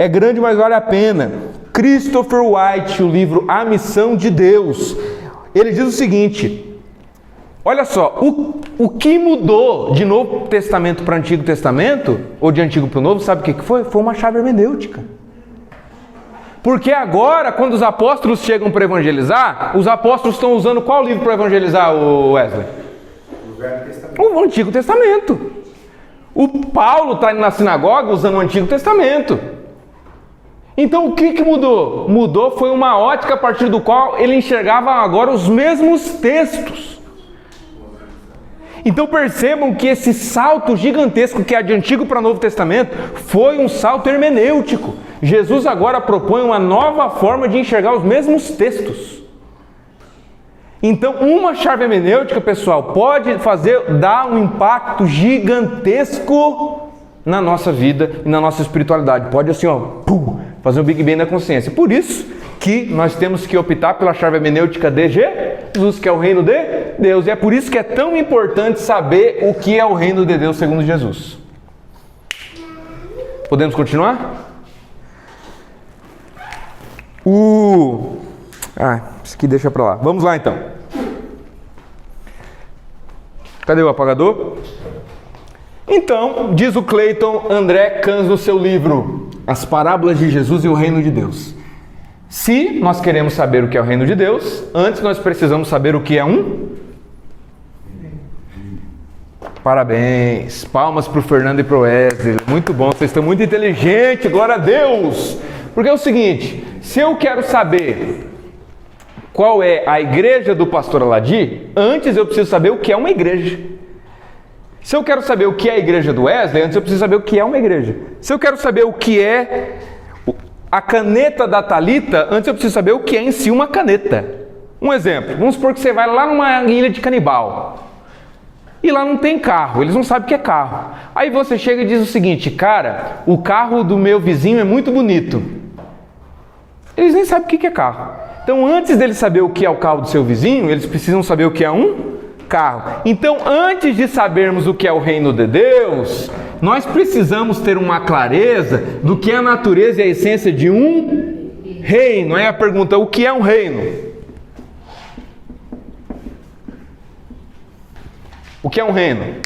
é grande, mas vale a pena. Christopher White, o livro A Missão de Deus, ele diz o seguinte: olha só, o que mudou de Novo Testamento para Antigo Testamento, ou de Antigo para o Novo, sabe o que foi? Foi uma chave hermenêutica. Porque agora, quando os apóstolos chegam para evangelizar, os apóstolos estão usando qual livro para evangelizar, Wesley? O Velho Testamento. O Antigo Testamento. O Paulo está indo na sinagoga usando o Antigo Testamento. Então o que mudou? Mudou foi uma ótica a partir do qual ele enxergava agora os mesmos textos. Então percebam que esse salto gigantesco que é de Antigo para Novo Testamento foi um salto hermenêutico. Jesus agora propõe uma nova forma de enxergar os mesmos textos. Então uma chave hermenêutica, pessoal, pode dar um impacto gigantesco na nossa vida e na nossa espiritualidade. Pode assim, fazer um Big Bang na consciência. Por isso que nós temos que optar pela chave hermenêutica de Jesus, que é o reino de Deus. E é por isso que é tão importante saber o que é o reino de Deus segundo Jesus. Podemos continuar? Isso aqui deixa pra lá. Vamos lá então. Cadê o apagador? Então, diz o Clayton André Cans no seu livro As Parábolas de Jesus e o Reino de Deus: se nós queremos saber o que é o reino de Deus, antes nós precisamos saber o que é Parabéns, palmas para o Fernando e para o Wesley, muito bom, vocês estão muito inteligentes, glória a Deus. Porque é o seguinte, se eu quero saber qual é a igreja do pastor Aladi, antes eu preciso saber o que é uma igreja. Se eu quero saber o que é a igreja do Wesley, antes eu preciso saber o que é uma igreja. Se eu quero saber o que é a caneta da Thalita, antes eu preciso saber o que é em si uma caneta. Um exemplo, vamos supor que você vai lá numa ilha de canibal, e lá não tem carro, eles não sabem o que é carro. Aí você chega e diz o seguinte: cara, o carro do meu vizinho é muito bonito. Eles nem sabem o que é carro. Então antes deles saber o que é o carro do seu vizinho, eles precisam saber o que é um carro. Então antes de sabermos o que é o reino de Deus, nós precisamos ter uma clareza do que é a natureza e a essência de um reino. Aí a pergunta: o que é um reino? O que é um reino?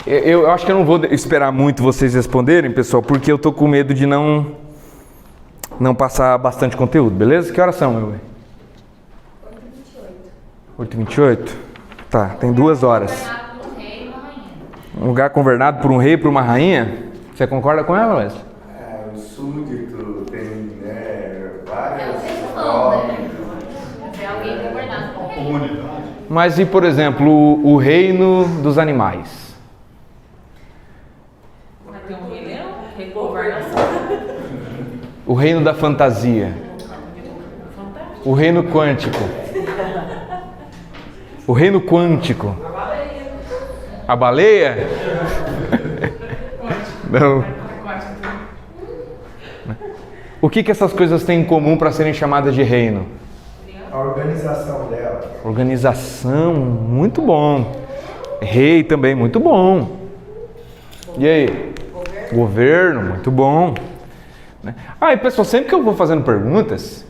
Eu acho que eu não vou esperar muito vocês responderem, pessoal, porque eu estou com medo de não passar bastante conteúdo, beleza? Que horas são, meu bem? 8h28? Tá, tem 2 horas. Um lugar governado por um rei e por uma rainha? Você concorda com ela, Wesley? O súdito tem várias É alguém governado por um rei. Mas e, por exemplo, o reino dos animais? Vai ter um rei leão? Rei governação. O reino da fantasia? O reino quântico? O reino quântico? A baleia? Não. O que essas coisas têm em comum para serem chamadas de reino? A organização dela. Organização, muito bom. Rei também, muito bom. E aí? Governo, muito bom. E pessoal, sempre que eu vou fazendo perguntas,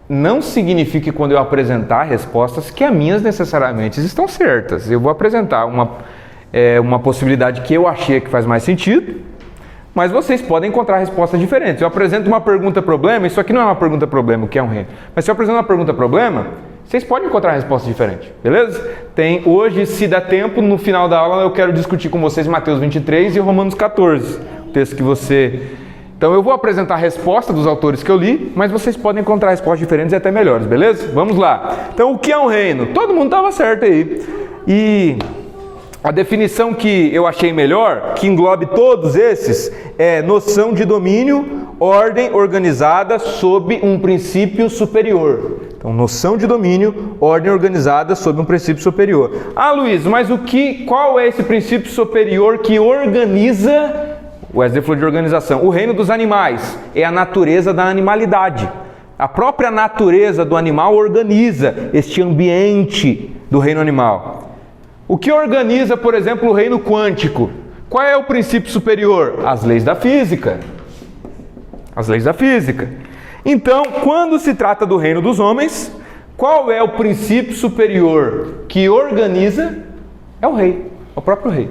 não significa que quando eu apresentar respostas que as minhas necessariamente estão certas. Eu vou apresentar uma possibilidade que eu achei que faz mais sentido, mas vocês podem encontrar respostas diferentes. Eu apresento uma pergunta-problema, isso aqui não é uma pergunta-problema, o que é um reino. Mas se eu apresento uma pergunta-problema, vocês podem encontrar respostas diferentes, beleza? Hoje, se dá tempo, no final da aula eu quero discutir com vocês Mateus 23 e Romanos 14, o texto que você... Então eu vou apresentar a resposta dos autores que eu li, mas vocês podem encontrar respostas diferentes e até melhores, beleza? Vamos lá. Então o que é um reino? Todo mundo estava certo aí. E a definição que eu achei melhor, que englobe todos esses, é noção de domínio, ordem organizada sob um princípio superior. Então, noção de domínio, ordem organizada sob um princípio superior. Luiz, mas qual é esse princípio superior que organiza... O Wesley falou de organização. O reino dos animais é a natureza da animalidade. A própria natureza do animal organiza este ambiente do reino animal. O que organiza, por exemplo, o reino quântico? Qual é o princípio superior? As leis da física. As leis da física. Então, quando se trata do reino dos homens, qual é o princípio superior que organiza? É o rei, é o próprio rei.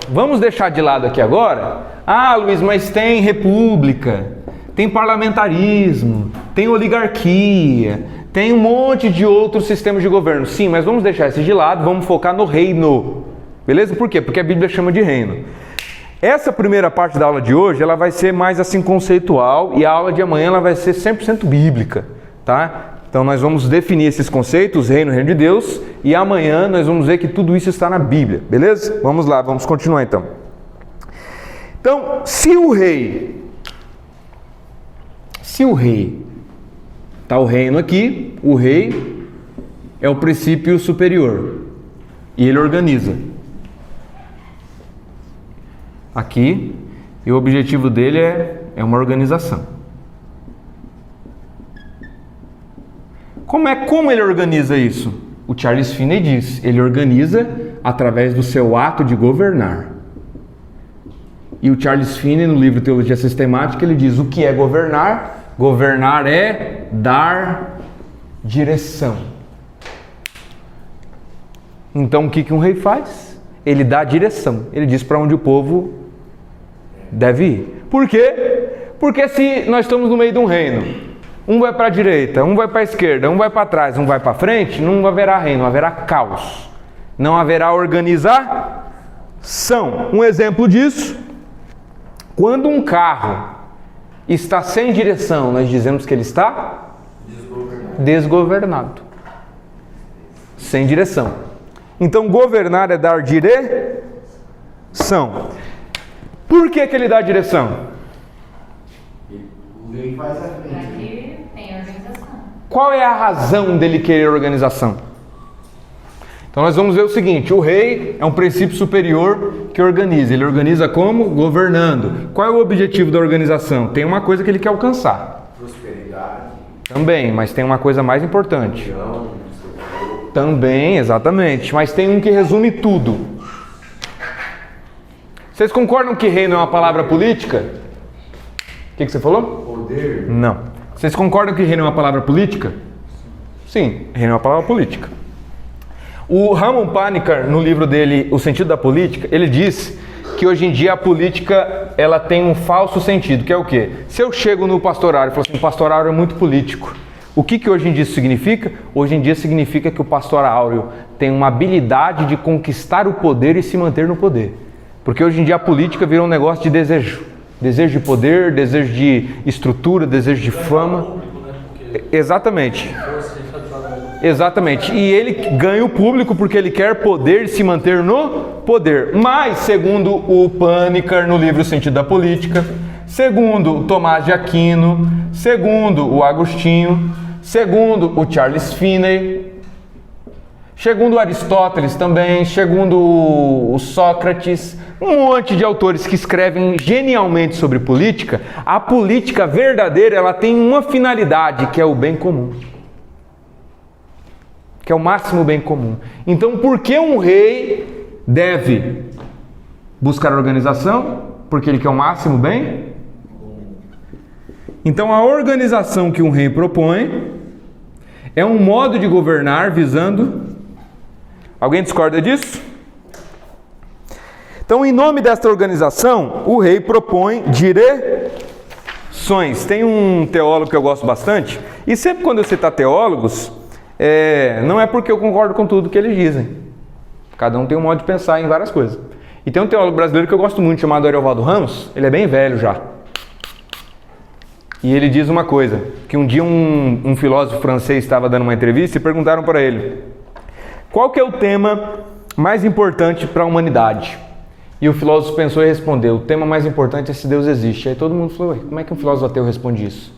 Vamos deixar de lado aqui agora. Ah, Luiz, mas tem república, tem parlamentarismo, tem oligarquia, tem um monte de outros sistemas de governo. Sim, mas vamos deixar esse de lado, vamos focar no reino. Beleza? Por quê? Porque a Bíblia chama de reino. Essa primeira parte da aula de hoje, ela vai ser mais assim conceitual, e a aula de amanhã ela vai ser 100% bíblica, tá? Então nós vamos definir esses conceitos, reino de Deus, e amanhã nós vamos ver que tudo isso está na Bíblia, beleza? Vamos lá, vamos continuar então. Então, se o rei, está o reino aqui, o rei é o princípio superior, e ele organiza. Aqui, e o objetivo dele é uma organização. Como ele organiza isso? O Charles Finney diz, ele organiza através do seu ato de governar. E o Charles Finney, no livro Teologia Sistemática, ele diz, o que é governar? Governar é dar direção. Então o que um rei faz? Ele dá direção, ele diz para onde o povo deve ir. Por quê? Porque se nós estamos no meio de um reino, um vai para a direita, um vai para a esquerda, um vai para trás, um vai para frente, não haverá reino, haverá caos. Não haverá organização. Um exemplo disso, quando um carro está sem direção, nós dizemos que ele está desgovernado. Sem direção. Então, governar é dar direção. Por que ele dá direção? O rei faz a frente. Aqui tem organização. Qual é a razão dele querer organização? Então nós vamos ver o seguinte, o rei é um princípio superior que organiza. Ele organiza como? Governando. Qual é o objetivo da organização? Tem uma coisa que ele quer alcançar. Prosperidade. Também, mas tem uma coisa mais importante. União, Também, exatamente. Mas tem um que resume tudo. Vocês concordam que reino é uma palavra política? O que você falou? poder. Não. Vocês concordam que reino é uma palavra política? Sim, reino é uma palavra política. O Ramon Panikkar, no livro dele, O Sentido da Política, ele diz que hoje em dia a política ela tem um falso sentido, que é o quê? Se eu chego no pastorário e falo assim, o pastorário é muito político. O que hoje em dia isso significa? Hoje em dia significa que o pastor áureo tem uma habilidade de conquistar o poder e se manter no poder. Porque hoje em dia a política virou um negócio de desejo. Desejo de poder, desejo de estrutura, desejo de fama. Exatamente. Exatamente. E ele ganha o público porque ele quer poder e se manter no poder. Mas, segundo o Panikkar no livro O Sentido da Política, segundo o Tomás de Aquino, segundo o Agostinho, segundo o Charles Finney, segundo Aristóteles também, segundo o Sócrates, um monte de autores que escrevem genialmente sobre política, a política verdadeira ela tem uma finalidade, que é o bem comum. Que é o máximo bem comum. Então, por que um rei deve buscar organização? Porque ele quer o máximo bem? Então, a organização que um rei propõe é um modo de governar visando... Alguém discorda disso? Então, em nome desta organização, o rei propõe direções. Tem um teólogo que eu gosto bastante, e sempre quando eu citar teólogos, não é porque eu concordo com tudo que eles dizem. Cada um tem um modo de pensar em várias coisas. E tem um teólogo brasileiro que eu gosto muito, chamado Ariovaldo Ramos, ele é bem velho já. E ele diz uma coisa, que um dia um filósofo francês estava dando uma entrevista e perguntaram para ele, qual que é o tema mais importante para a humanidade? E o filósofo pensou e respondeu, o tema mais importante é se Deus existe. Aí todo mundo falou, como é que um filósofo ateu responde isso?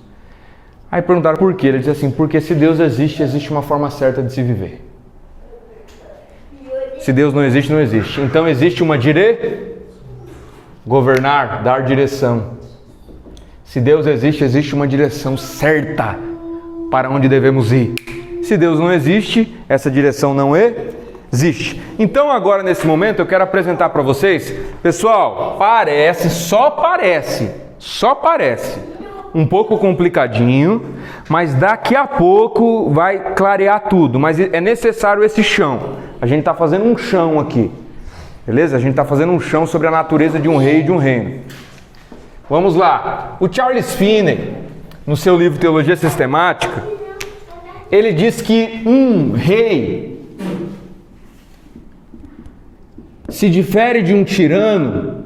Aí perguntaram por quê? Ele disse assim, porque se Deus existe, existe uma forma certa de se viver. Se Deus não existe, não existe. Então existe uma governar, dar direção. Se Deus existe, existe uma direção certa para onde devemos ir. Se Deus não existe, essa direção não Existe. Então agora nesse momento eu quero apresentar para vocês, pessoal, só parece um pouco complicadinho, mas daqui a pouco vai clarear tudo, mas é necessário esse chão. A gente está fazendo um chão aqui, beleza? A gente está fazendo um chão sobre a natureza de um rei e de um reino. Vamos lá. O Charles Finney, no seu livro Teologia Sistemática, ele diz que um rei se difere de um tirano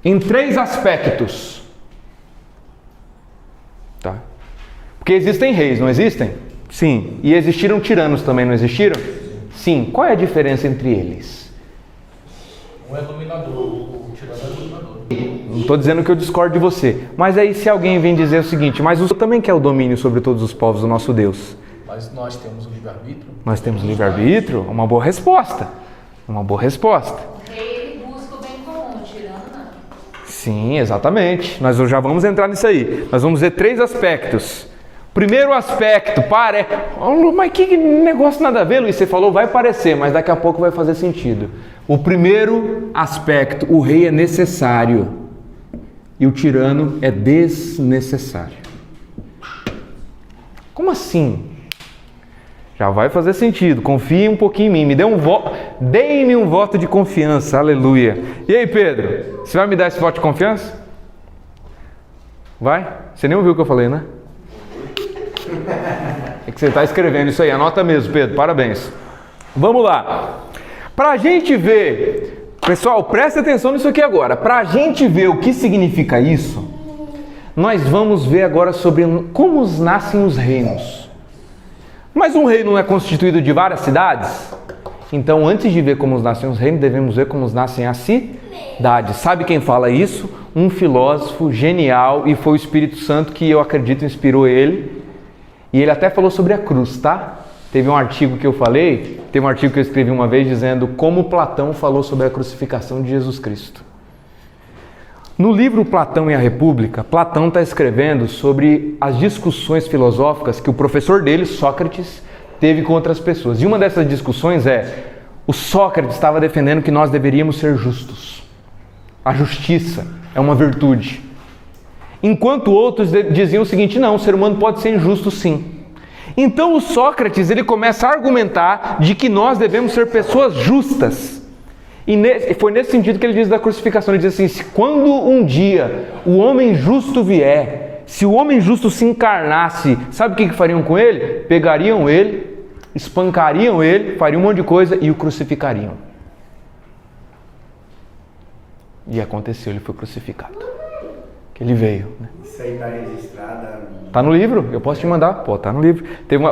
em 3 aspectos. Tá? Porque existem reis, não existem? Sim. E existiram tiranos também, não existiram? Sim. Qual é a diferença entre eles? Um é dominador, o tirano é dominador. Não estou dizendo que eu discordo de você. Mas aí se alguém vem dizer o seguinte, mas o Senhor também quer o domínio sobre todos os povos do nosso Deus. Mas nós temos o livre-arbítrio. Nós temos livre-arbítrio? Uma boa resposta. Uma boa resposta. O rei, ele busca o bem comum, o tirano não. Sim, exatamente. Nós já vamos entrar nisso aí. Nós vamos ver 3 aspectos. Primeiro aspecto, mas que negócio nada a ver, Luiz? Você falou, vai parecer, mas daqui a pouco vai fazer sentido. O primeiro aspecto, o rei é necessário e o tirano é desnecessário. Como assim? Já vai fazer sentido, confie um pouquinho em mim, deem-me um voto de confiança, aleluia. E aí, Pedro, você vai me dar esse voto de confiança? Vai? Você nem ouviu o que eu falei, né? É que você está escrevendo isso aí, anota mesmo, Pedro, parabéns. Vamos lá. Para a gente ver, pessoal, presta atenção nisso aqui agora. Para a gente ver o que significa isso, nós vamos ver agora sobre como nascem os reinos. Mas um reino não é constituído de várias cidades? Então, antes de ver como nascem os reinos, devemos ver como nascem as cidades. Sabe quem fala isso? Um filósofo genial, e foi o Espírito Santo que eu acredito inspirou ele. E ele até falou sobre a cruz, tá? Teve um artigo que eu escrevi uma vez dizendo como Platão falou sobre a crucificação de Jesus Cristo. No livro Platão e a República, Platão está escrevendo sobre as discussões filosóficas que o professor dele, Sócrates, teve com outras pessoas. E uma dessas discussões o Sócrates estava defendendo que nós deveríamos ser justos. A justiça é uma virtude. Enquanto outros diziam o seguinte, não, o ser humano pode ser injusto sim. Então o Sócrates ele começa a argumentar de que nós devemos ser pessoas justas. E foi nesse sentido que ele diz da crucificação. Ele diz assim, se quando um dia o homem justo vier, se o homem justo se encarnasse, sabe o que fariam com ele? Pegariam ele, espancariam ele, fariam um monte de coisa e o crucificariam. E aconteceu, ele foi crucificado. Ele veio, né? Isso aí está registrado. Tá no livro, eu posso te mandar. Pô, tá no livro.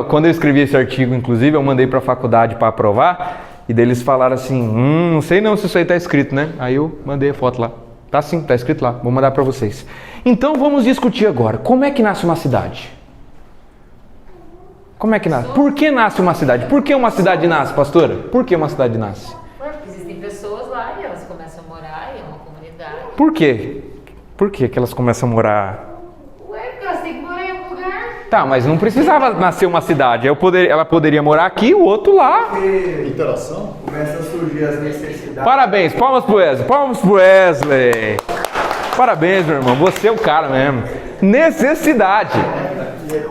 Quando eu escrevi esse artigo, inclusive, eu mandei para a faculdade para aprovar, e daí eles falaram assim, não sei não se isso aí tá escrito, né? Aí eu mandei a foto lá. Tá sim, tá escrito lá, vou mandar para vocês. Então vamos discutir agora, como é que nasce uma cidade? Como é que nasce? Por que nasce uma cidade? Por que uma cidade nasce, pastora? Por que uma cidade nasce? Porque existem pessoas lá e elas começam a morar e é uma comunidade. Por quê? Por que elas começam a morar? Ué, porque elas têm que morar em algum lugar. Tá, mas não precisava nascer uma cidade. Ela poderia morar aqui, o outro lá. Interação? Começa a surgir as necessidades. Parabéns, palmas pro Wesley. Palmas pro Wesley. Parabéns, meu irmão. Você é o cara mesmo. Necessidade.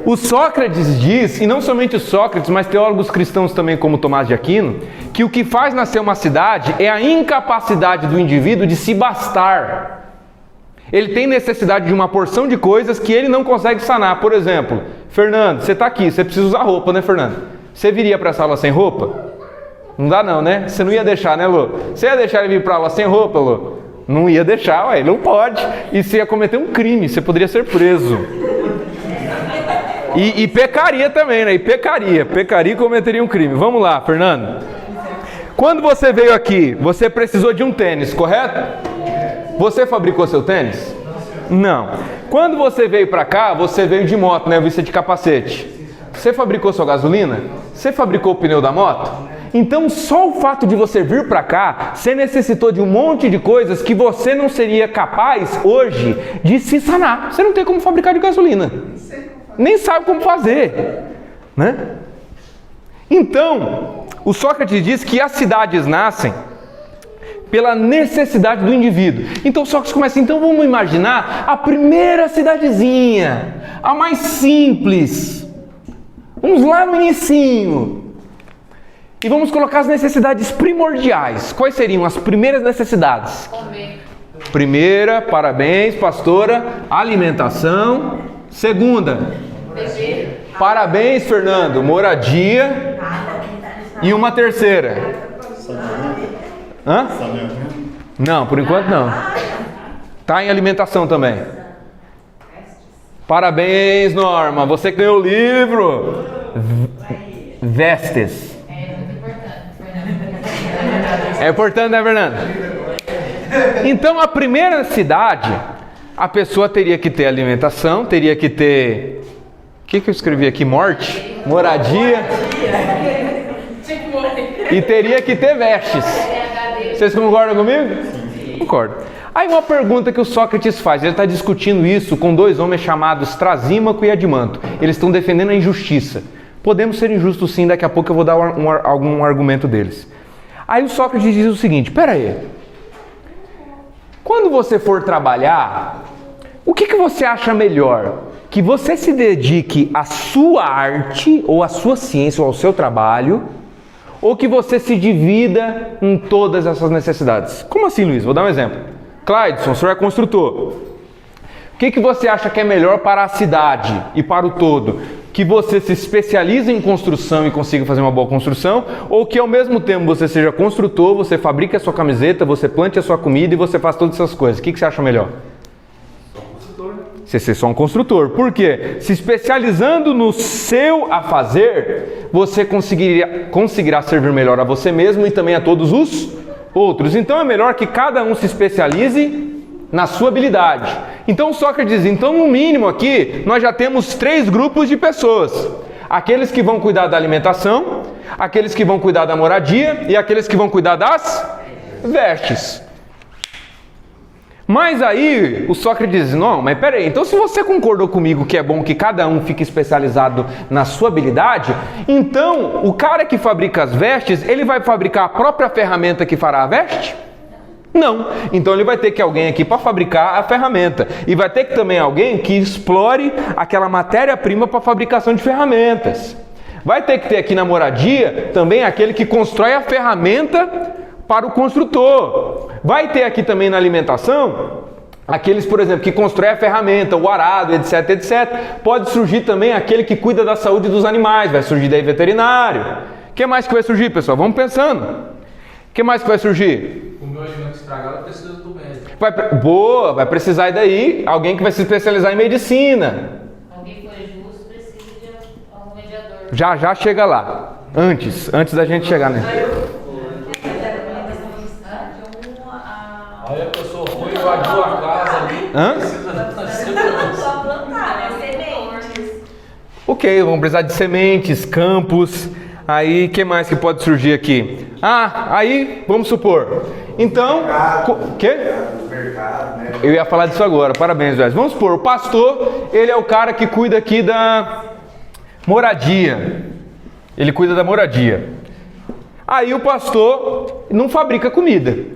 O Sócrates diz, e não somente o Sócrates, mas teólogos cristãos também como Tomás de Aquino, que o que faz nascer uma cidade é a incapacidade do indivíduo de se bastar. Ele tem necessidade de uma porção de coisas que ele não consegue sanar. Por exemplo, Fernando, você está aqui, você precisa usar roupa, né, Fernando? Você viria para essa aula sem roupa? Não dá não, né? Você não ia deixar, né, Lô? Você ia deixar ele vir para a aula sem roupa, Lô? Não ia deixar, ué, não pode. E você ia cometer um crime, você poderia ser preso. E pecaria também, né? Pecaria e cometeria um crime. Vamos lá, Fernando. Quando você veio aqui, você precisou de um tênis, correto? Você fabricou seu tênis? Não. Quando você veio para cá, você veio de moto, né? Vista de capacete. Você fabricou sua gasolina? Você fabricou o pneu da moto? Então, só o fato de você vir para cá, você necessitou de um monte de coisas que você não seria capaz hoje de se sanar. Você não tem como fabricar de gasolina. Nem sabe como fazer, né? Então, o Sócrates diz que as cidades nascem pela necessidade do indivíduo. Então Sócrates começa, então vamos imaginar a primeira cidadezinha, a mais simples. Vamos lá no inicinho. E vamos colocar as necessidades primordiais. Quais seriam as primeiras necessidades? Comer. Primeira, parabéns, pastora, alimentação. Segunda, Beber. parabéns, Fernando, moradia. E uma terceira. Hã? Não, por enquanto não. Tá em alimentação também. Parabéns, Norma, você que ganhou o livro. Vestes. É muito importante, Fernando. É importante, né, Fernando? Então, a primeira cidade, a pessoa teria que ter alimentação, teria que ter... O que eu escrevi aqui? Morte? Moradia. E teria que ter vestes. Vocês concordam comigo? Sim. Concordo. Aí uma pergunta que o Sócrates faz, ele está discutindo isso com dois homens chamados Trasímaco e Adimanto. Eles estão defendendo a injustiça. Podemos ser injustos sim, daqui a pouco eu vou dar algum argumento deles. Aí o Sócrates diz o seguinte, pera aí. Quando você for trabalhar, o que você acha melhor? Que você se dedique à sua arte, ou à sua ciência, ou ao seu trabalho, ou que você se divida em todas essas necessidades? Como assim, Luiz? Vou dar um exemplo. Clayson, o senhor é construtor. O que você acha que é melhor para a cidade e para o todo? Que você se especialize em construção e consiga fazer uma boa construção, ou que ao mesmo tempo você seja construtor, você fabrique a sua camiseta, você plante a sua comida e você faz todas essas coisas? O que você acha melhor? Você ser só um construtor. Por quê? Se especializando no seu afazer, você conseguirá servir melhor a você mesmo e também a todos os outros. Então é melhor que cada um se especialize na sua habilidade. Então Sócrates diz, então no mínimo aqui nós já temos 3 grupos de pessoas. Aqueles que vão cuidar da alimentação, aqueles que vão cuidar da moradia e aqueles que vão cuidar das vestes. Mas aí o Sócrates diz, não, mas peraí, então se você concordou comigo que é bom que cada um fique especializado na sua habilidade, então o cara que fabrica as vestes, ele vai fabricar a própria ferramenta que fará a veste? Não. Então ele vai ter que alguém aqui para fabricar a ferramenta. E vai ter que também alguém que explore aquela matéria-prima para fabricação de ferramentas. Vai ter que ter aqui na moradia também aquele que constrói a ferramenta para o construtor. Vai ter aqui também na alimentação aqueles, por exemplo, que constroem a ferramenta, o arado, etc, etc. Pode surgir também aquele que cuida da saúde dos animais, vai surgir daí veterinário. O que mais que vai surgir, pessoal? Vamos pensando. O que mais que vai surgir? O meu alimento estragado precisa do médico. Vai precisar daí alguém que vai se especializar em medicina. Alguém que for justo precisa de um mediador. Já chega lá. Antes da gente chegar, né? Aí a pessoa foi e invadiu a casa ali. Precisa Só plantar, né? Sementes. Ok, vamos precisar de sementes, campos. Aí, o que mais que pode surgir aqui? Aí, vamos supor. Então, quê? Mercado, né? Eu ia falar disso agora, parabéns, Wes. Vamos supor, o pastor, ele é o cara que cuida aqui da moradia. Ele cuida da moradia. Aí o pastor não fabrica comida.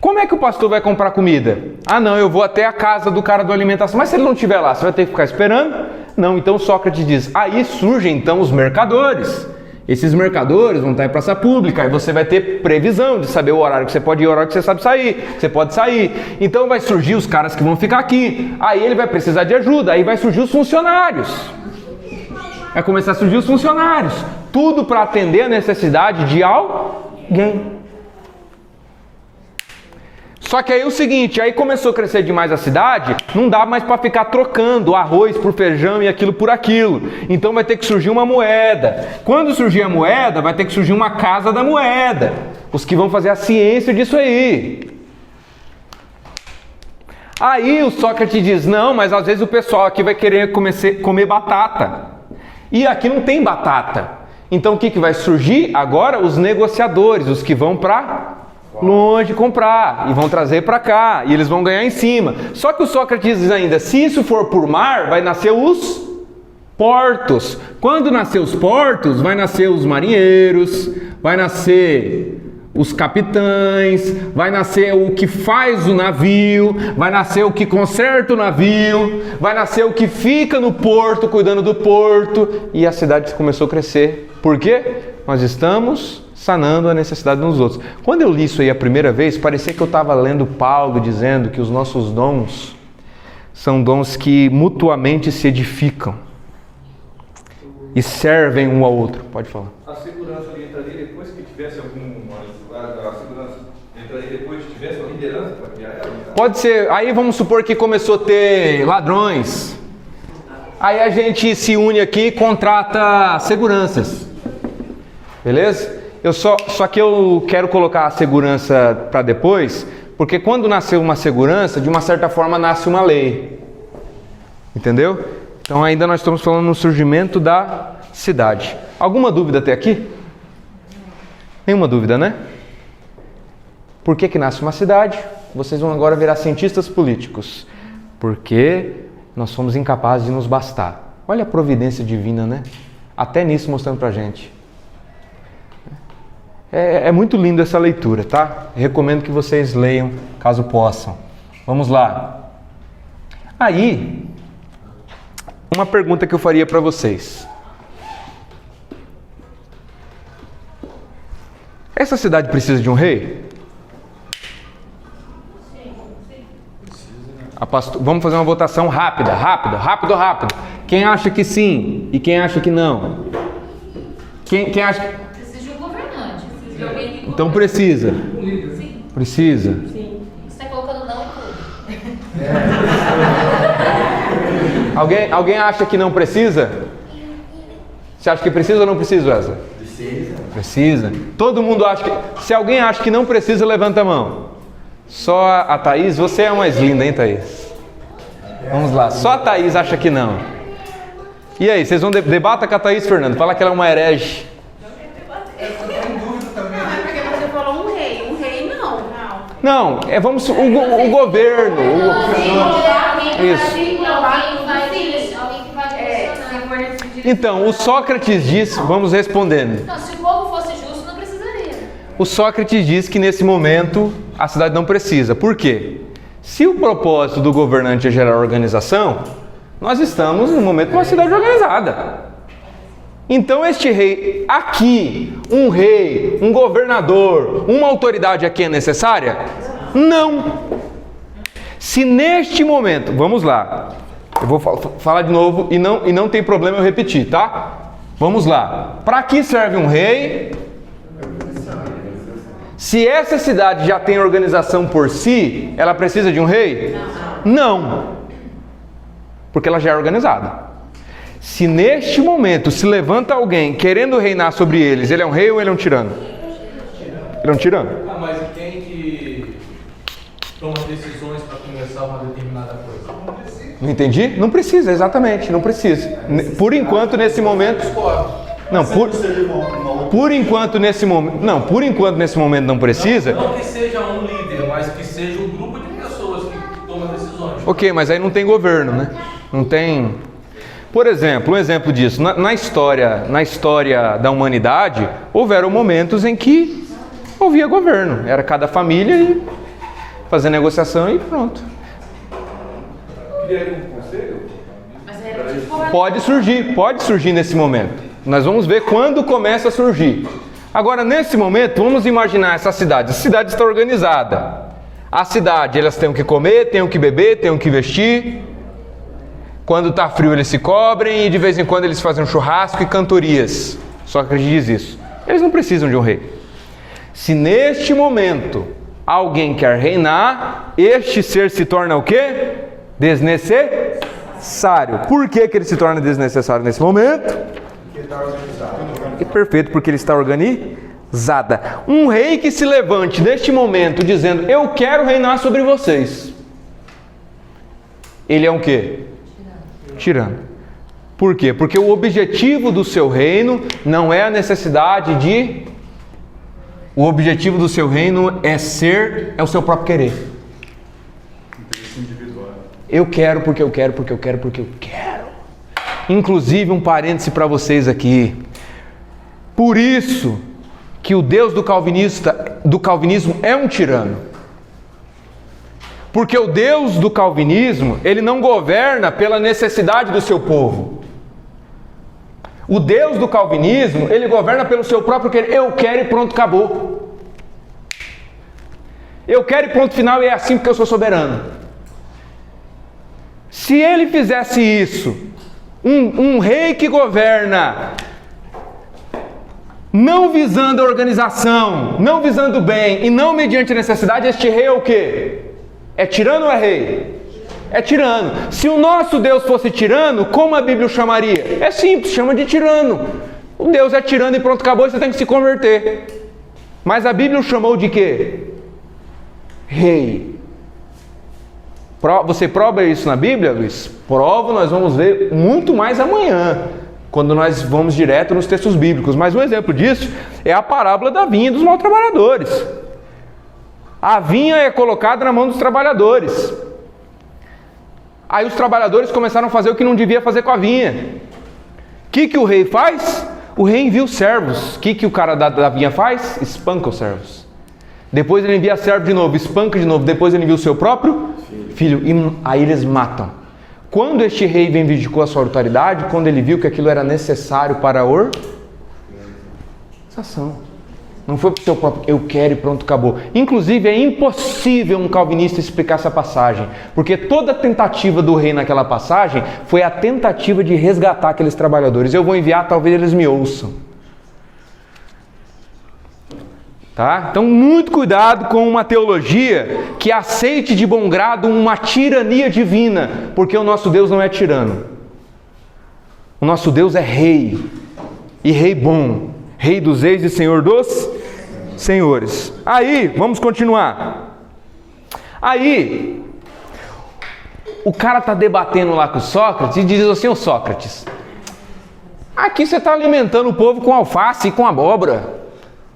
Como é que o pastor vai comprar comida? Não, eu vou até a casa do cara da alimentação. Mas se ele não estiver lá, você vai ter que ficar esperando? Não, então Sócrates diz, aí surgem então os mercadores. Esses mercadores vão estar em praça pública, aí você vai ter previsão de saber o horário que você pode ir, o horário que você sabe sair, que você pode sair. Então vai surgir os caras que vão ficar aqui. Aí ele vai precisar de ajuda, aí vai surgir os funcionários. Vai começar a surgir os funcionários. Tudo para atender a necessidade de alguém. Só que aí é o seguinte, aí começou a crescer demais a cidade, não dá mais para ficar trocando arroz por feijão e aquilo por aquilo. Então vai ter que surgir uma moeda. Quando surgir a moeda, vai ter que surgir uma casa da moeda. Os que vão fazer a ciência disso aí. Aí o Sócrates diz, não, mas às vezes o pessoal aqui vai querer comer batata. E aqui não tem batata. Então o que vai surgir agora? Os negociadores, os que vão para longe comprar e vão trazer para cá e eles vão ganhar em cima. Só que o Sócrates diz ainda, se isso for por mar, vai nascer os Portos. Quando nascer os portos, vai nascer os marinheiros, vai nascer os capitães, vai nascer o que faz o navio, vai nascer o que conserta o navio, vai nascer o que fica no porto, cuidando do porto, e a cidade começou a crescer. Por quê? Nós estamos sanando a necessidade uns dos outros. Quando eu li isso aí a primeira vez, parecia que eu estava lendo Paulo dizendo que os nossos dons são dons que mutuamente se edificam e servem um ao outro. Pode falar. A segurança ali entraria depois que tivesse a segurança entraria depois que tivesse uma liderança para guiar ela? Pode ser. Aí vamos supor que começou a ter ladrões. Aí a gente se une aqui e contrata seguranças. Beleza? Só que eu quero colocar a segurança para depois, porque quando nasceu uma segurança, de uma certa forma nasce uma lei. Entendeu? Então ainda nós estamos falando no surgimento da cidade. Alguma dúvida até aqui? Nenhuma dúvida, né? Por que nasce uma cidade? Vocês vão agora virar cientistas políticos. Porque nós somos incapazes de nos bastar. Olha a providência divina, né? Até nisso mostrando pra gente. É muito lindo essa leitura, tá? Recomendo que vocês leiam, caso possam. Vamos lá. Aí, uma pergunta que eu faria para vocês. Essa cidade precisa de um rei? Vamos fazer uma votação rápida. Quem acha que sim e quem acha que não? Quem acha que... Precisa de um governante. Precisa de alguém que Então precisa. Sim. Precisa. Sim. Você está colocando não em tudo. Alguém acha que não precisa? Você acha que precisa ou não precisa, Wesley? Precisa. Todo mundo acha que... Se alguém acha que não precisa, levanta a mão. Só a Thaís, você é a mais linda, hein, Thaís? Vamos lá, só a Thaís acha que não. E aí, vocês vão debata com a Thaís, Fernando? Fala que ela é uma herege. Porque você falou um rei não. Não, vamos... O governo... Isso. Então, o Sócrates disse... Vamos respondendo. Não, se o povo fosse justo, não precisaria. O Sócrates diz que nesse momento a cidade não precisa. Por quê? Se o propósito do governante é gerar organização, nós estamos no momento de uma cidade organizada. Então este rei aqui, um rei, um governador, uma autoridade aqui é necessária? Não. Se neste momento, vamos lá, eu vou falar de novo e não tem problema eu repetir, tá? Vamos lá. Para que serve um rei? Se essa cidade já tem organização por si, ela precisa de um rei? Não. Porque ela já é organizada. Se neste momento se levanta alguém querendo reinar sobre eles, ele é um rei ou ele é um tirano? Ele é um tirano. Mas e quem que toma decisões para começar uma determinada coisa? Não entendi? Não precisa, exatamente, não precisa. Por enquanto, nesse momento... Não, por enquanto nesse momento não precisa. Não que seja um líder, mas que seja um grupo de pessoas que tomam decisões. Ok, mas aí não tem governo, né? Não tem. Por exemplo, um exemplo disso, na história da humanidade, houveram momentos em que havia governo. Era cada família e fazer negociação e pronto. Criaria um conselho? Pode surgir nesse momento. Nós vamos ver quando começa a surgir. Agora, nesse momento, vamos imaginar essa cidade. A cidade está organizada. A cidade, elas têm o que comer, têm o que beber, têm o que vestir. Quando está frio, eles se cobrem e de vez em quando eles fazem um churrasco e cantorias. Sócrates diz isso. Eles não precisam de um rei. Se neste momento alguém quer reinar, este ser se torna o quê? Desnecessário. Por que ele se torna desnecessário nesse momento? É perfeito, porque ele está organizada. Um rei que se levante neste momento dizendo, eu quero reinar sobre vocês. Ele é um quê? Tirano. Por quê? Porque o objetivo do seu reino não é a necessidade de... O objetivo do seu reino é o seu próprio querer. Eu quero porque eu quero, porque eu quero, porque eu quero. Inclusive, um parêntese para vocês aqui. Por isso que o Deus do calvinismo é um tirano. Porque o Deus do calvinismo, ele não governa pela necessidade do seu povo. O Deus do calvinismo, ele governa pelo seu próprio querer. Eu quero e pronto, acabou. Eu quero e pronto, final, e é assim porque eu sou soberano. Se ele fizesse isso, um rei que governa não visando a organização, não visando o bem e não mediante a necessidade, este rei é o quê? É tirano ou é rei? É tirano. Se o nosso Deus fosse tirano, como a Bíblia o chamaria? É simples, chama de tirano. O Deus é tirano e pronto, acabou, você tem que se converter. Mas a Bíblia o chamou de quê? Rei. Você prova isso na Bíblia, Luiz? Provo, nós vamos ver muito mais amanhã, quando nós vamos direto nos textos bíblicos. Mas um exemplo disso é a parábola da vinha e dos maus trabalhadores. A vinha é colocada na mão dos trabalhadores. Aí os trabalhadores começaram a fazer o que não devia fazer com a vinha. O que o rei faz? O rei envia os servos. O que o cara da vinha faz? Espanca os servos. Depois ele envia servo de novo, espanca de novo. Depois ele envia o seu próprio filho. E aí eles matam. Quando este rei reivindicou a sua autoridade, quando ele viu que aquilo era necessário para a organização. Não foi para o seu próprio, eu quero e pronto, acabou. Inclusive é impossível um calvinista explicar essa passagem, porque toda a tentativa do rei naquela passagem foi a tentativa de resgatar aqueles trabalhadores. Eu vou enviar, talvez eles me ouçam. Tá? Então muito cuidado com uma teologia que aceite de bom grado uma tirania divina, porque o nosso Deus não é tirano. O nosso Deus é rei, e rei bom, rei dos reis e senhor dos senhores. Aí, vamos continuar. Aí, o cara está debatendo lá com o Sócrates e diz assim: ô Sócrates, aqui você está alimentando o povo com alface e com abóbora.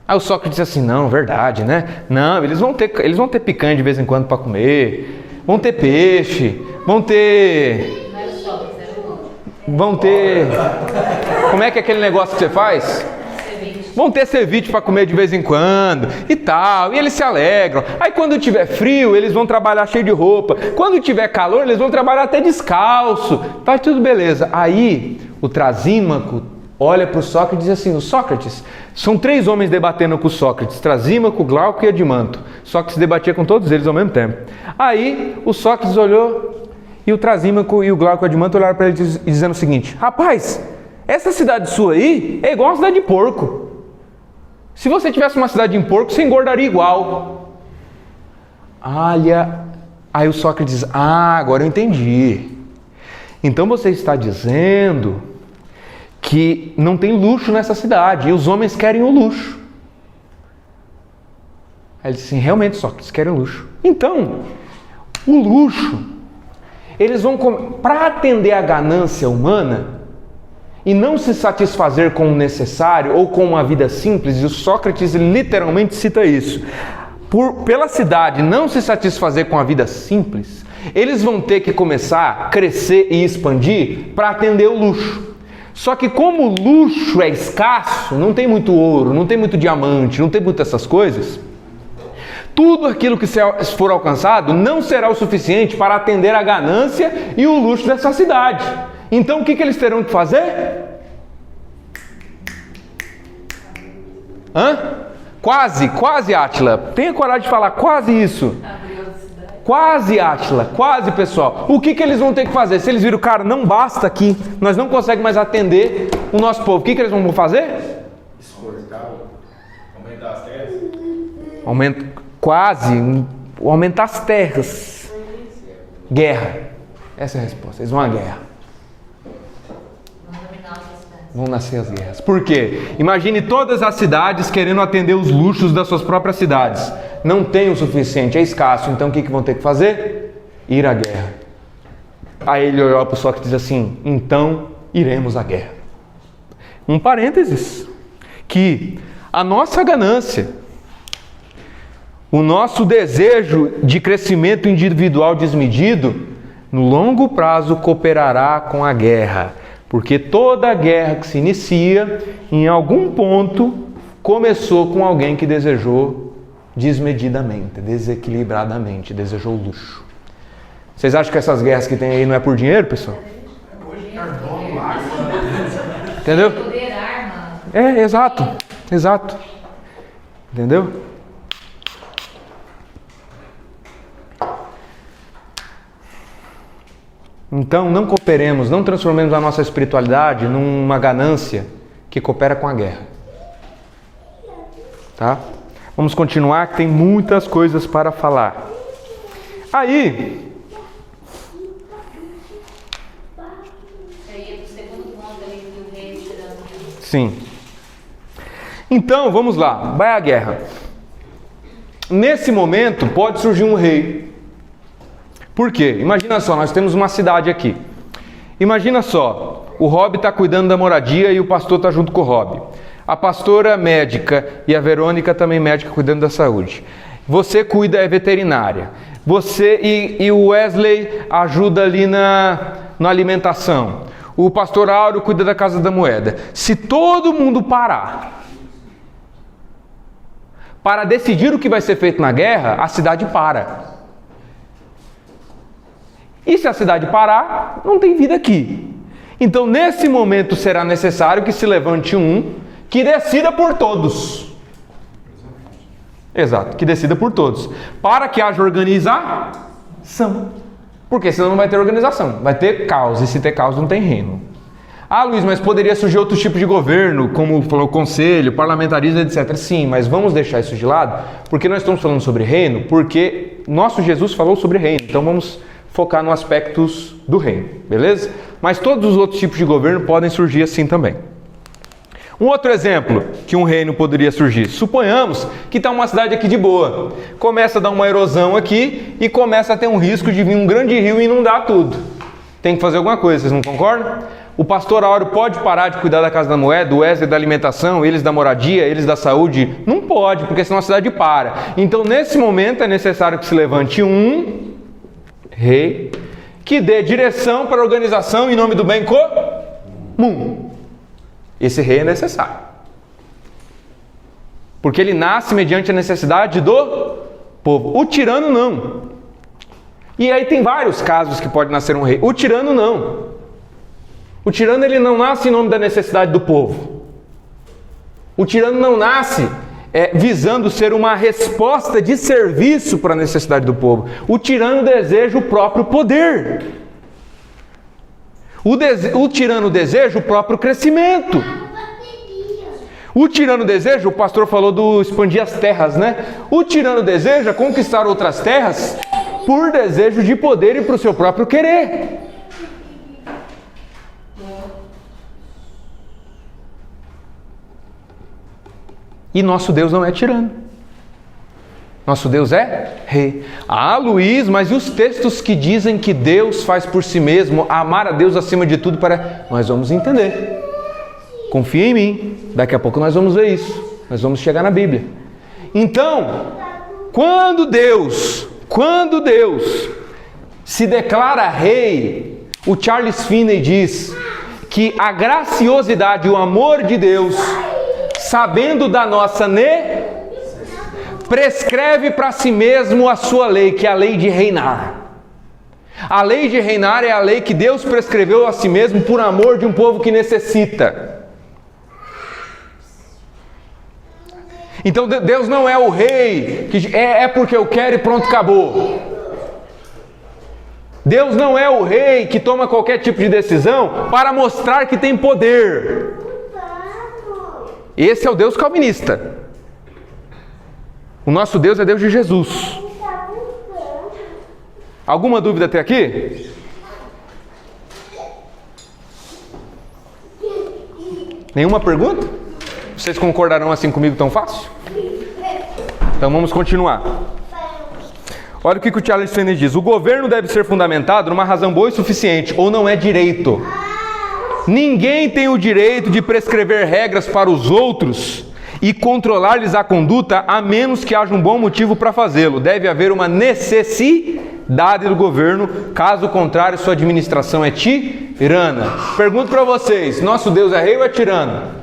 Aí o Sócrates diz assim: não, verdade, né? Não, eles vão ter picanha de vez em quando para comer, vão ter peixe, vão ter... Como é que é aquele negócio que você faz? Vão ter ceviche para comer de vez em quando e tal, e eles se alegram. Aí quando tiver frio, eles vão trabalhar cheio de roupa. Quando tiver calor, eles vão trabalhar até descalço. Tá tudo beleza. Aí o Trasímaco olha para o Sócrates e diz assim: o Sócrates, são 3 homens debatendo com o Sócrates, Trasímaco, Glauco e Adimanto. Sócrates debatia com todos eles ao mesmo tempo. Aí o Sócrates olhou e o Trasímaco e o Glauco e o Adimanto olharam para ele dizendo o seguinte: rapaz, essa cidade sua aí é igual uma cidade de porco. Se você tivesse uma cidade em porco, você engordaria igual. Olha, aí o Sócrates diz: agora eu entendi. Então você está dizendo que não tem luxo nessa cidade, e os homens querem o luxo. Aí ele disse assim: realmente, Sócrates, querem luxo. Então, o luxo, eles vão, para atender a ganância humana, e não se satisfazer com o necessário ou com uma vida simples, e o Sócrates literalmente cita isso, pela cidade não se satisfazer com a vida simples, eles vão ter que começar a crescer e expandir para atender o luxo. Só que como o luxo é escasso, não tem muito ouro, não tem muito diamante, não tem muitas essas coisas, tudo aquilo que for alcançado não será o suficiente para atender a ganância e o luxo dessa cidade. Então o que eles terão que fazer? Quase, Átila. Tenha coragem de falar quase isso. Quase, Átila. Quase, pessoal. O que eles vão ter que fazer? Se eles viram, cara, não basta aqui, nós não conseguimos mais atender o nosso povo. O que eles vão fazer? Exportar. Aumentar as terras? Aumentar as terras. Guerra. Essa é a resposta. Eles vão à guerra. Vão nascer as guerras. Por quê? Imagine todas as cidades querendo atender os luxos das suas próprias cidades. Não tem o suficiente, é escasso. Então o que vão ter que fazer? Ir à guerra. Aí ele olhou para o Sócrates e diz assim: então iremos à guerra. Um parênteses. Que a nossa ganância, o nosso desejo de crescimento individual desmedido, no longo prazo cooperará com a guerra. Porque toda guerra que se inicia, em algum ponto, começou com alguém que desejou desmedidamente, desequilibradamente, desejou luxo. Vocês acham que essas guerras que tem aí não é por dinheiro, pessoal? Entendeu? Poder, arma. Exato. Entendeu? Então, não cooperemos, não transformemos a nossa espiritualidade numa ganância que coopera com a guerra. Tá? Vamos continuar, que tem muitas coisas para falar. Aí Aí, o segundo ponto ali do rei tirando. sim. Então, vamos lá. Vai a guerra. Nesse momento, pode surgir um rei. Por quê? Imagina só, nós temos uma cidade aqui. Imagina só, o Rob está cuidando da moradia e o pastor está junto com o Rob. A pastora médica e a Verônica também médica cuidando da saúde. Você cuida, é veterinária. Você e o Wesley ajuda ali na alimentação. O pastor Áureo cuida da Casa da Moeda. Se todo mundo parar para decidir o que vai ser feito na guerra, a cidade para. E se a cidade parar, não tem vida aqui. Então, nesse momento, será necessário que se levante um que decida por todos. Exato, que decida por todos. Para que haja organização. Porque senão não vai ter organização, vai ter caos. E se ter caos, não tem reino. Ah, Luiz, mas poderia surgir outro tipo de governo, como falou o conselho, parlamentarismo, etc. Sim, mas vamos deixar isso de lado, porque nós estamos falando sobre reino, porque nosso Jesus falou sobre reino. Então vamos focar nos aspectos do reino, beleza? Mas todos os outros tipos de governo podem surgir assim também. Um outro exemplo que um reino poderia surgir. Suponhamos que está uma cidade aqui de boa. Começa a dar uma erosão aqui e começa a ter um risco de vir um grande rio e inundar tudo. Tem que fazer alguma coisa, vocês não concordam? O pastor Áureo pode parar de cuidar da Casa da Moeda, o Wesley da alimentação, eles da moradia, eles da saúde? Não pode, porque senão a cidade para. Então, nesse momento, é necessário que se levante um rei que dê direção para a organização em nome do bem comum. Esse rei é necessário. Porque ele nasce mediante a necessidade do povo. O tirano não. E aí tem vários casos que pode nascer um rei. O tirano não. O tirano ele não nasce em nome da necessidade do povo. O tirano não nasce visando ser uma resposta de serviço para a necessidade do povo. O tirano deseja o próprio poder. O tirano deseja o próprio crescimento. O tirano deseja, o pastor falou do expandir as terras, né? O tirano deseja conquistar outras terras por desejo de poder e para o seu próprio querer. E nosso Deus não é tirano. Nosso Deus é rei. Ah, Luiz, mas e os textos que dizem que Deus faz por si mesmo, amar a Deus acima de tudo para... Nós vamos entender. Confia em mim. Daqui a pouco nós vamos ver isso. Nós vamos chegar na Bíblia. Então, quando Deus se declara rei, o Charles Finney diz que a graciosidade e o amor de Deus, sabendo da nossa prescreve para si mesmo a sua lei, que é a lei de reinar. A lei de reinar é a lei que Deus prescreveu a si mesmo por amor de um povo que necessita. Então Deus não é o rei que é porque eu quero e pronto, acabou. Deus não é o rei que toma qualquer tipo de decisão para mostrar que tem poder. Esse é o Deus calvinista. O nosso Deus é Deus de Jesus. Alguma dúvida até aqui? Nenhuma pergunta? Vocês concordarão assim comigo tão fácil? Então vamos continuar. Olha o que o Charles Finney diz. O governo deve ser fundamentado numa razão boa e suficiente, ou não é direito. Ninguém tem o direito de prescrever regras para os outros e controlar-lhes a conduta, a menos que haja um bom motivo para fazê-lo. Deve haver uma necessidade do governo, caso contrário, sua administração é tirana. Pergunto para vocês: nosso Deus é rei ou é tirano?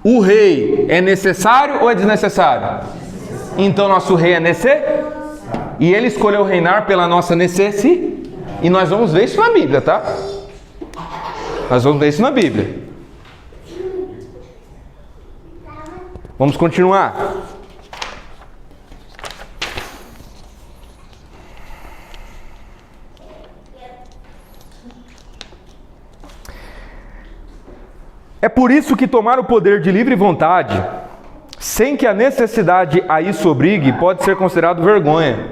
O rei é necessário ou é desnecessário? Então nosso rei é necessário, e ele escolheu reinar pela nossa necessidade, e nós vamos ver isso na Bíblia, tá? Nós vamos ver isso na Bíblia. Vamos continuar. É por isso que tomar o poder de livre vontade, sem que a necessidade a isso obrigue, pode ser considerado vergonha.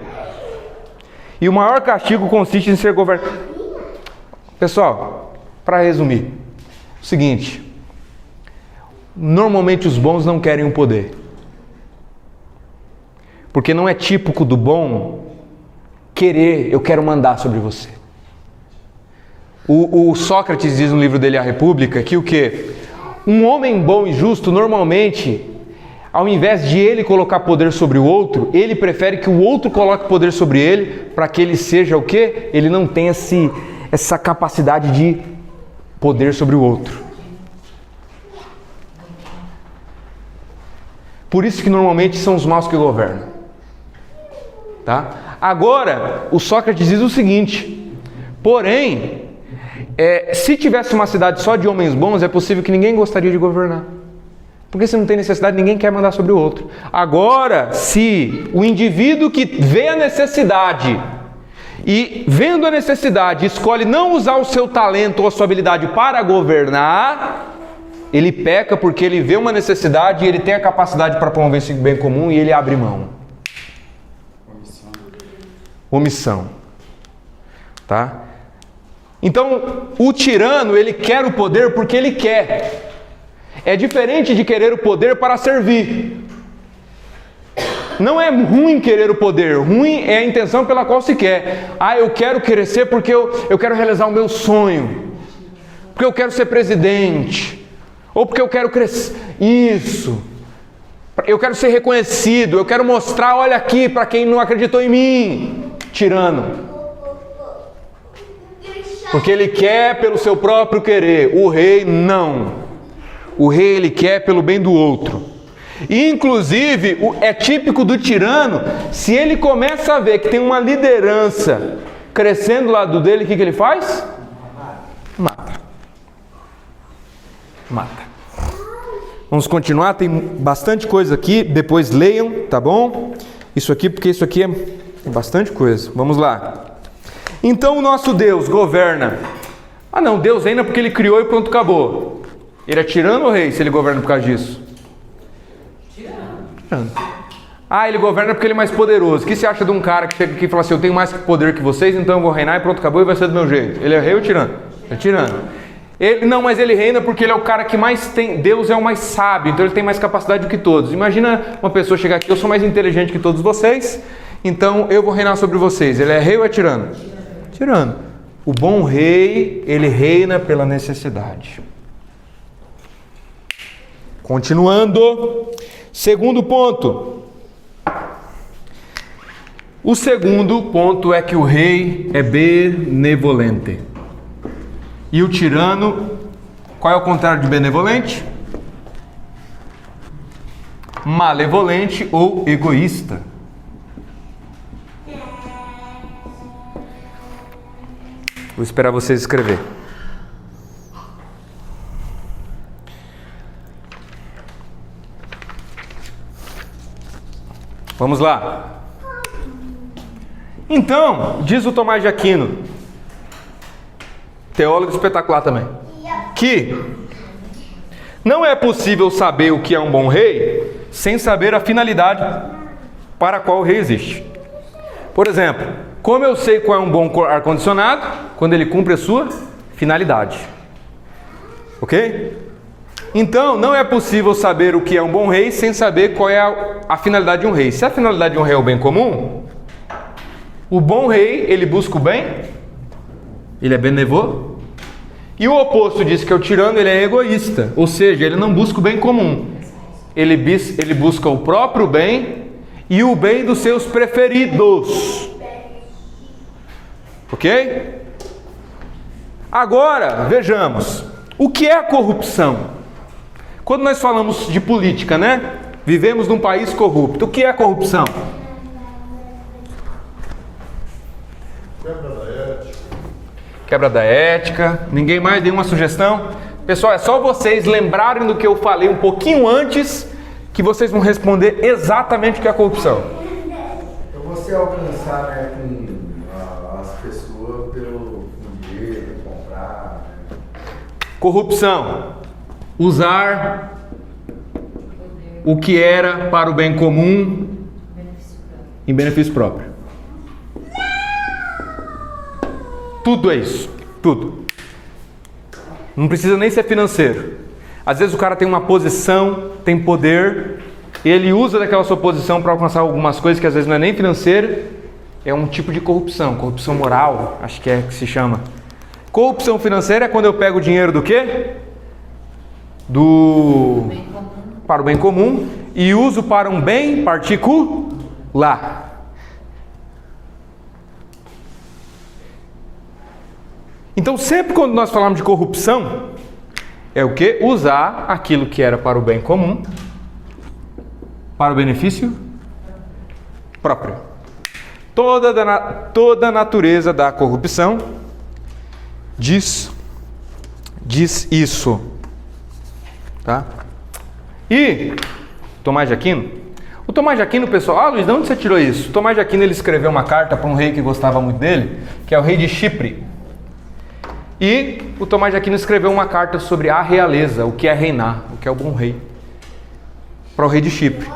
E o maior castigo consiste em ser governado. Pessoal, para resumir, o seguinte: normalmente os bons não querem o poder, porque não é típico do bom querer, eu quero mandar sobre você. O Sócrates diz no livro dele A República que o quê? Um homem bom e justo, normalmente, ao invés de ele colocar poder sobre o outro, ele prefere que o outro coloque poder sobre ele, para que ele seja o quê? Ele não tenha essa capacidade de poder sobre o outro. Por isso que normalmente são os maus que governam. Tá? Agora, o Sócrates diz o seguinte: porém, se tivesse uma cidade só de homens bons, é possível que ninguém gostaria de governar. Porque se não tem necessidade, ninguém quer mandar sobre o outro. Agora, se o indivíduo que vê a necessidade e, vendo a necessidade, escolhe não usar o seu talento ou a sua habilidade para governar, ele peca porque ele vê uma necessidade e ele tem a capacidade para promover esse bem comum e ele abre mão. Omissão. Tá? Então, o tirano, ele quer o poder porque ele quer. É diferente de querer o poder para servir. Não é ruim querer o poder, ruim é a intenção pela qual se quer. Eu quero crescer porque eu quero realizar o meu sonho, porque eu quero ser presidente, ou porque eu quero crescer. Isso. Eu quero ser reconhecido, eu quero mostrar, olha aqui, para quem não acreditou em mim. Tirano. Porque ele quer pelo seu próprio querer. O rei não. O rei ele quer pelo bem do outro. E, inclusive, é típico do tirano, se ele começa a ver que tem uma liderança crescendo do lado dele, o que ele faz? Mata. Vamos continuar, tem bastante coisa aqui, depois leiam, tá bom? Isso aqui, porque isso aqui é bastante coisa. Vamos lá. Então o nosso Deus governa. Não, Deus reina porque ele criou e pronto, acabou. Ele é tirano ou rei se ele governa por causa disso? Tirano. Ele governa porque ele é mais poderoso. O que você acha de um cara que chega aqui e fala assim: eu tenho mais poder que vocês, então eu vou reinar e pronto, acabou e vai ser do meu jeito? Ele é rei ou tirano? É tirano. Mas ele reina porque ele é o cara que mais tem. Deus é o mais sábio, então ele tem mais capacidade do que todos. Imagina uma pessoa chegar aqui: eu sou mais inteligente que todos vocês, então eu vou reinar sobre vocês. Ele é rei ou é tirano? Tirano. O bom rei, ele reina pela necessidade. Continuando. Segundo ponto. O segundo ponto é que o rei é benevolente. E o tirano, qual é o contrário de benevolente? Malevolente ou egoísta. Vou esperar vocês escrever. Vamos lá. Então, diz o Tomás de Aquino, teólogo espetacular também, que não é possível saber o que é um bom rei sem saber a finalidade para a qual o rei existe. Por exemplo, como eu sei qual é um bom ar-condicionado? Quando ele cumpre a sua finalidade. Ok? Então, não é possível saber o que é um bom rei sem saber qual é a finalidade de um rei. Se a finalidade de um rei é o bem comum, o bom rei, ele busca o bem, ele é benevolente. E o oposto diz que é o tirano, ele é egoísta. Ou seja, ele não busca o bem comum. ele busca o próprio bem e o bem dos seus preferidos. Ok? Agora, vejamos, o que é a corrupção? Quando nós falamos de política, né? Vivemos num país corrupto. O que é a corrupção? Quebra da ética. Ninguém mais deu uma sugestão? Pessoal, é só vocês lembrarem do que eu falei um pouquinho antes que vocês vão responder exatamente o que é a corrupção. Então você alcançar, né, com as pessoas pelo dinheiro, comprar. Né? Corrupção. Usar o que era para o bem comum em benefício próprio. Tudo é isso. Tudo. Não precisa nem ser financeiro. Às vezes o cara tem uma posição, tem poder, ele usa daquela sua posição para alcançar algumas coisas que às vezes não é nem financeira. É um tipo de corrupção. Corrupção moral, acho que é que se chama. Corrupção financeira é quando eu pego o dinheiro do quê? Para o bem comum e uso para um bem particular. Então sempre quando nós falamos de corrupção, é o que? Usar aquilo que era para o bem comum, para o benefício próprio. Toda a natureza da corrupção diz isso. Tá? E Tomás de Aquino, o Tomás de Aquino, pessoal, Luiz, de onde você tirou isso? O Tomás de Aquino, ele escreveu uma carta para um rei que gostava muito dele, que é o rei de Chipre. E o Tomás de Aquino escreveu uma carta sobre a realeza, o que é reinar, o que é o bom rei, para o rei de Chipre.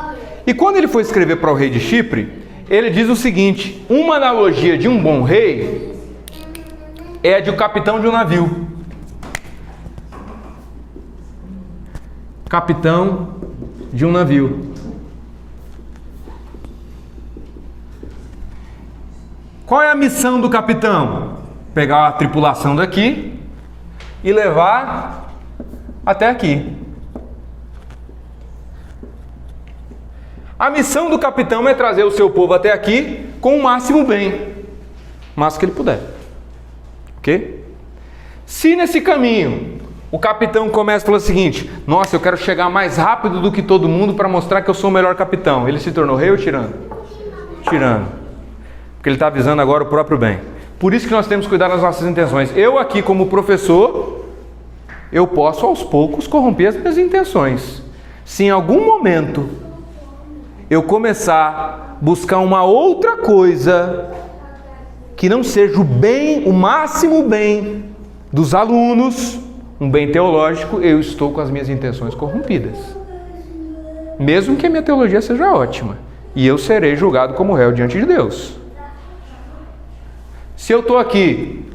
E quando ele foi escrever para o rei de Chipre, ele diz o seguinte: uma analogia de um bom rei é a de um capitão de um navio. Capitão de um navio. Qual é a missão do capitão? Pegar a tripulação daqui e levar até aqui. A missão do capitão é trazer o seu povo até aqui com o máximo bem, o máximo que ele puder. Ok? Se nesse caminho o capitão começa a falar o seguinte: nossa, eu quero chegar mais rápido do que todo mundo para mostrar que eu sou o melhor capitão. Ele se tornou rei ou tirano? Tirano. Porque ele está avisando agora o próprio bem. Por isso que nós temos que cuidar das nossas intenções. Eu aqui como professor, eu posso aos poucos corromper as minhas intenções. Se em algum momento eu começar a buscar uma outra coisa que não seja o bem, o máximo bem dos alunos, um bem teológico, eu estou com as minhas intenções corrompidas. Mesmo que a minha teologia seja ótima. E eu serei julgado como réu diante de Deus. Se eu estou aqui,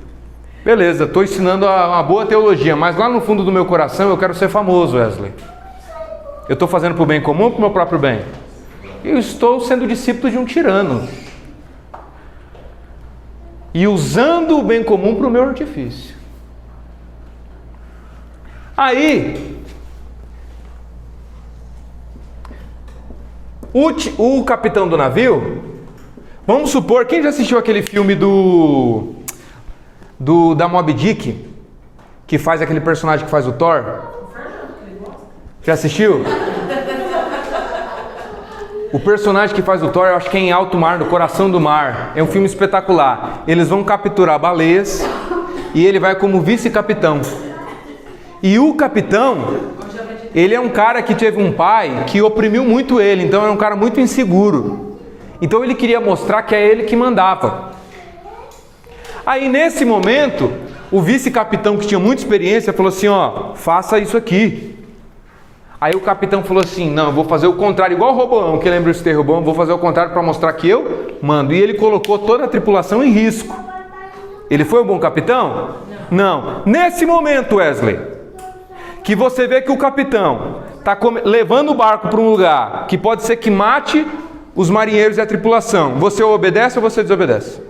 beleza, estou ensinando uma boa teologia, mas lá no fundo do meu coração eu quero ser famoso, Wesley. Eu estou fazendo para o bem comum ou para o meu próprio bem? Eu estou sendo discípulo de um tirano. E usando o bem comum para o meu artifício. Aí, o capitão do navio, vamos supor, quem já assistiu aquele filme da Moby Dick, que faz aquele personagem que faz o Thor? Já assistiu? O personagem que faz o Thor, eu acho que é em alto mar, no coração do mar. É um filme espetacular. Eles vão capturar baleias e ele vai como vice-capitão. E o capitão, ele é um cara que teve um pai que oprimiu muito ele, então era um cara muito inseguro. Então ele queria mostrar que é ele que mandava. Aí nesse momento, o vice-capitão que tinha muita experiência falou assim, ó, faça isso aqui. Aí o capitão falou assim, não, eu vou fazer o contrário, igual o Roboão, que lembra de ter Roboão, vou fazer o contrário para mostrar que eu mando. E ele colocou toda a tripulação em risco. Ele foi um bom capitão? Não. Nesse momento, Wesley, que você vê que o capitão está levando o barco para um lugar que pode ser que mate os marinheiros e a tripulação, você obedece ou você desobedece?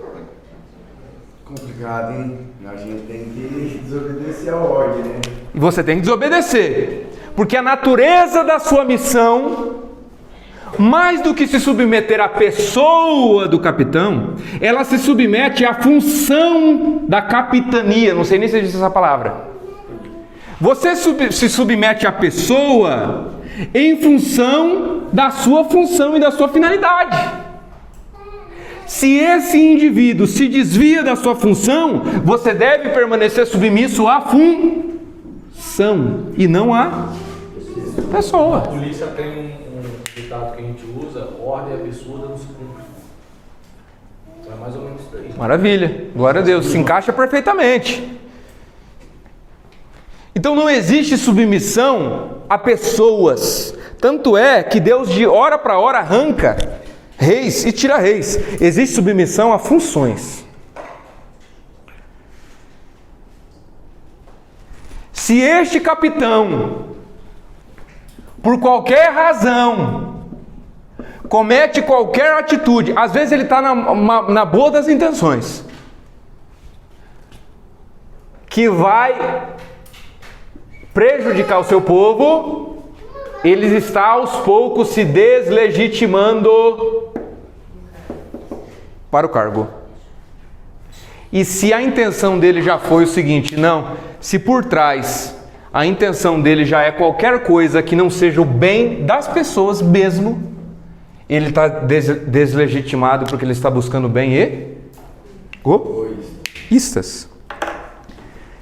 Complicado, hein? A gente tem que desobedecer a ordem, né? E você tem que desobedecer. Porque a natureza da sua missão, mais do que se submeter à pessoa do capitão, ela se submete à função da capitania. Não sei nem se existe essa palavra. Você se submete à pessoa em função da sua função e da sua finalidade. Se esse indivíduo se desvia da sua função, você deve permanecer submisso à função e não à pessoa. A polícia tem um ditado que a gente usa: ordem absurda não se cumpre. Então é mais ou menos isso daí. Maravilha, glória a Deus, se encaixa perfeitamente. Então não existe submissão a pessoas. Tanto é que Deus de hora para hora arranca reis e tira reis. Existe submissão a funções. Se este capitão, por qualquer razão, comete qualquer atitude, às vezes ele está na boa das intenções, que vai prejudicar o seu povo, ele está aos poucos se deslegitimando para o cargo. E se a intenção dele já foi o seguinte, não, se por trás a intenção dele já é qualquer coisa que não seja o bem das pessoas mesmo, ele está deslegitimado porque ele está buscando bem egoístas.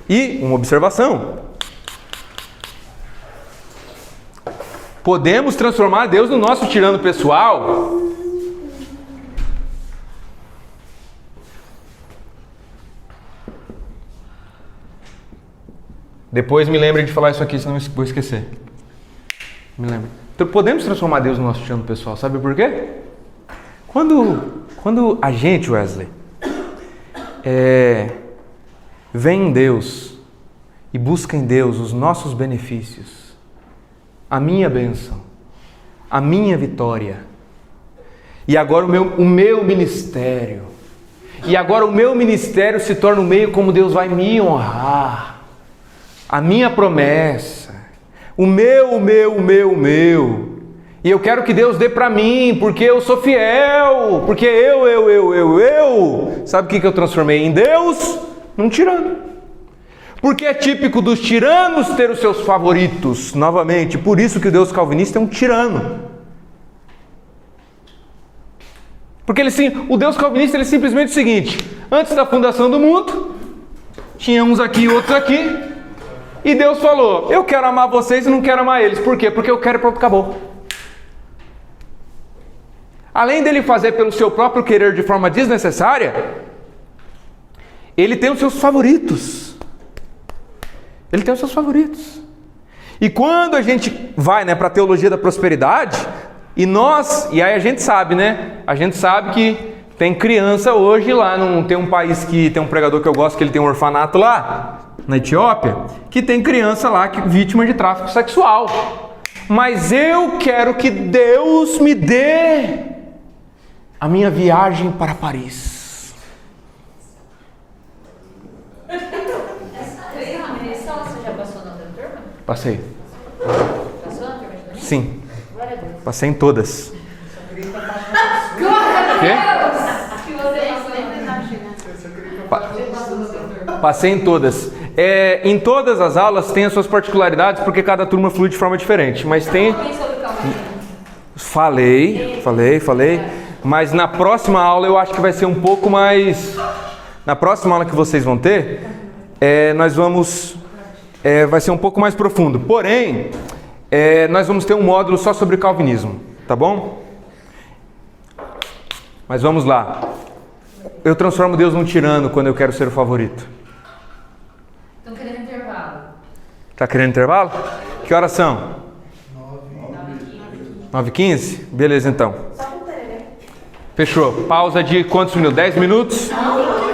E uma observação: podemos transformar Deus no nosso tirano pessoal? Depois me lembre de falar isso aqui, senão eu vou esquecer. Me lembre. Então, podemos transformar Deus no nosso tirano pessoal, sabe por quê? Quando a gente, Wesley, vem em Deus e busca em Deus os nossos benefícios, a minha bênção, a minha vitória, e agora o meu ministério, e agora o meu ministério se torna o meio como Deus vai me honrar, a minha promessa, o meu, e eu quero que Deus dê para mim, porque eu sou fiel, porque eu, sabe o que eu transformei em Deus? Num tirano. Porque é típico dos tiranos ter os seus favoritos, novamente, por isso que o Deus calvinista é um tirano. Porque o Deus calvinista ele é simplesmente o seguinte: antes da fundação do mundo, tinha uns aqui e outros aqui, e Deus falou, eu quero amar vocês e não quero amar eles. Por quê? Porque eu quero e pronto, acabou. Além dele fazer pelo seu próprio querer de forma desnecessária, ele tem os seus favoritos. Ele tem os seus favoritos. E quando a gente vai para a teologia da prosperidade, e aí a gente sabe, a gente sabe que tem criança hoje lá, tem um país que tem um pregador que eu gosto, que ele tem um orfanato lá, na Etiópia, que tem criança lá vítima de tráfico sexual. Mas eu quero que Deus me dê a minha viagem para Paris. Você já passou na outra turma? Passei. Passou na turma de domingo? Sim. Glória a Deus. Passei em todas. Glória a Quê? Deus! Que você passou. Passei em todas. Em todas as aulas tem as suas particularidades, porque cada turma flui de forma diferente. Mas tem... Falei. Mas na próxima aula eu acho que vai ser um pouco mais... Na próxima aula que vocês vão ter, vai ser um pouco mais profundo. Porém, nós vamos ter um módulo só sobre calvinismo, tá bom? Mas vamos lá. Eu transformo Deus num tirano quando eu quero ser o favorito. Estão querendo intervalo. Tá querendo intervalo? Que horas são? 9h15? Beleza, então. Fechou. Pausa de quantos minutos? 10 minutos? Não.